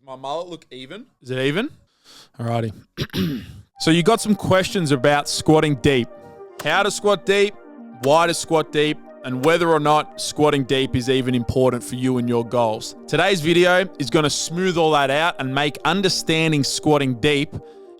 My mullet look even? Is it even? Alrighty. So you got some questions about squatting deep. How to squat deep, why to squat deep, and whether or not squatting deep is even important for you and your goals. Today's video is going to smooth all that out and make understanding squatting deep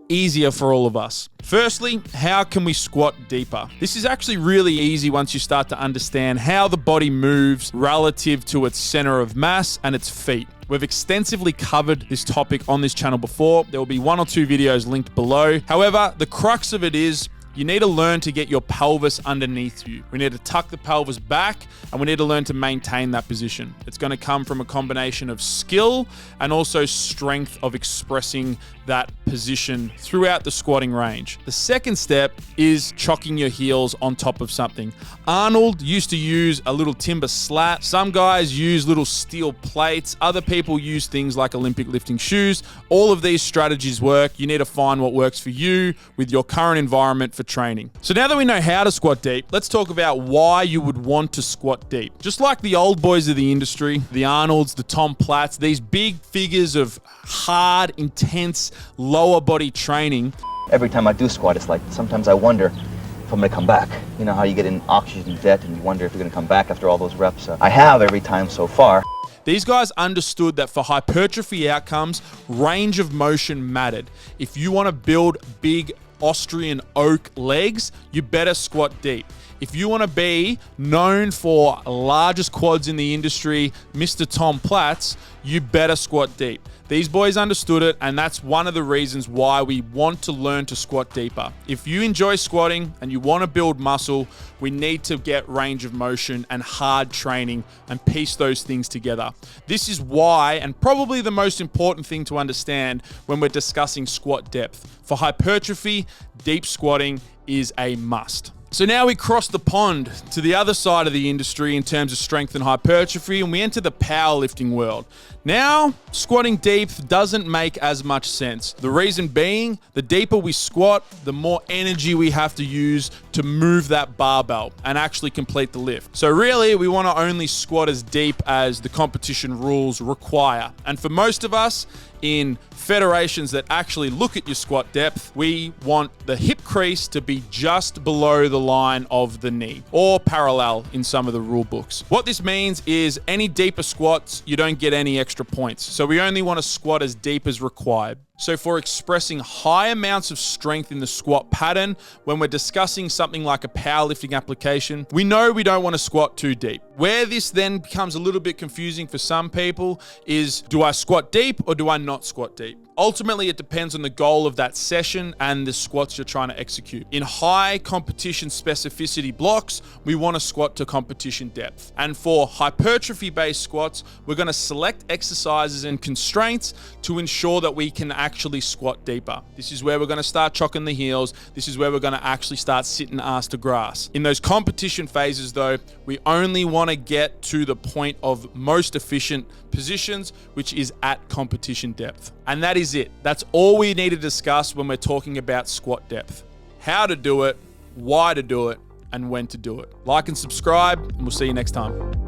easier for all of us. Firstly, how can we squat deeper? This is actually really easy once you start to understand how the body moves relative to its center of mass and its feet. We've extensively covered this topic on this channel before. There will be 1 or 2 videos linked below. However, the crux of it is you need to learn to get your pelvis underneath you. We need to tuck the pelvis back and we need to learn to maintain that position. It's going to come from a combination of skill and also strength of expressing that position throughout the squatting range. The second step is chocking your heels on top of something. Arnold used to use a little timber slat. Some guys use little steel plates. Other people use things like Olympic lifting shoes. All of these strategies work. You need to find what works for you with your current environment for training. So now that we know how to squat deep, let's talk about why you would want to squat deep. Just like the old boys of the industry, the Arnolds, the Tom Platts, these big figures of hard, intense, lower body training. Every time I do squat, it's like sometimes I wonder if I'm gonna come back. You know how you get in oxygen debt and you wonder if you're gonna come back after all those reps. I have every time so far. These guys understood that for hypertrophy outcomes, range of motion mattered. If you want to build big Austrian oak legs, you better squat deep. If you want to be known for largest quads in the industry, Mr. Tom Platts, you better squat deep. These boys understood it, and that's one of the reasons why we want to learn to squat deeper. If you enjoy squatting and you want to build muscle, we need to get range of motion and hard training and piece those things together. This is why, and probably the most important thing to understand when we're discussing squat depth. For hypertrophy, deep squatting is a must. So now we cross the pond to the other side of the industry in terms of strength and hypertrophy, and we enter the powerlifting world. Now, squatting deep doesn't make as much sense. The reason being, the deeper we squat, the more energy we have to use to move that barbell and actually complete the lift. So really, we want to only squat as deep as the competition rules require. And for most of us, in federations that actually look at your squat depth, we want the hip crease to be just below the line of the knee, or parallel in some of the rule books. What this means is any deeper squats, you don't get any extra points. So we only want to squat as deep as required. So for expressing high amounts of strength in the squat pattern, when we're discussing something like a powerlifting application, we know we don't want to squat too deep. Where this then becomes a little bit confusing for some people is, do I squat deep or do I not squat deep? Ultimately, it depends on the goal of that session and the squats you're trying to execute. In high competition specificity blocks, we want to squat to competition depth. And for hypertrophy-based squats, we're going to select exercises and constraints to ensure that we can actually squat deeper. This is where we're going to start chocking the heels. This is where we're going to actually start sitting ass to grass. In those competition phases, though, we only want to get to the point of most efficient positions, which is at competition depth. And that is it. That's all we need to discuss when we're talking about squat depth. How to do it, why to do it, and when to do it. Like and subscribe, and we'll see you next time.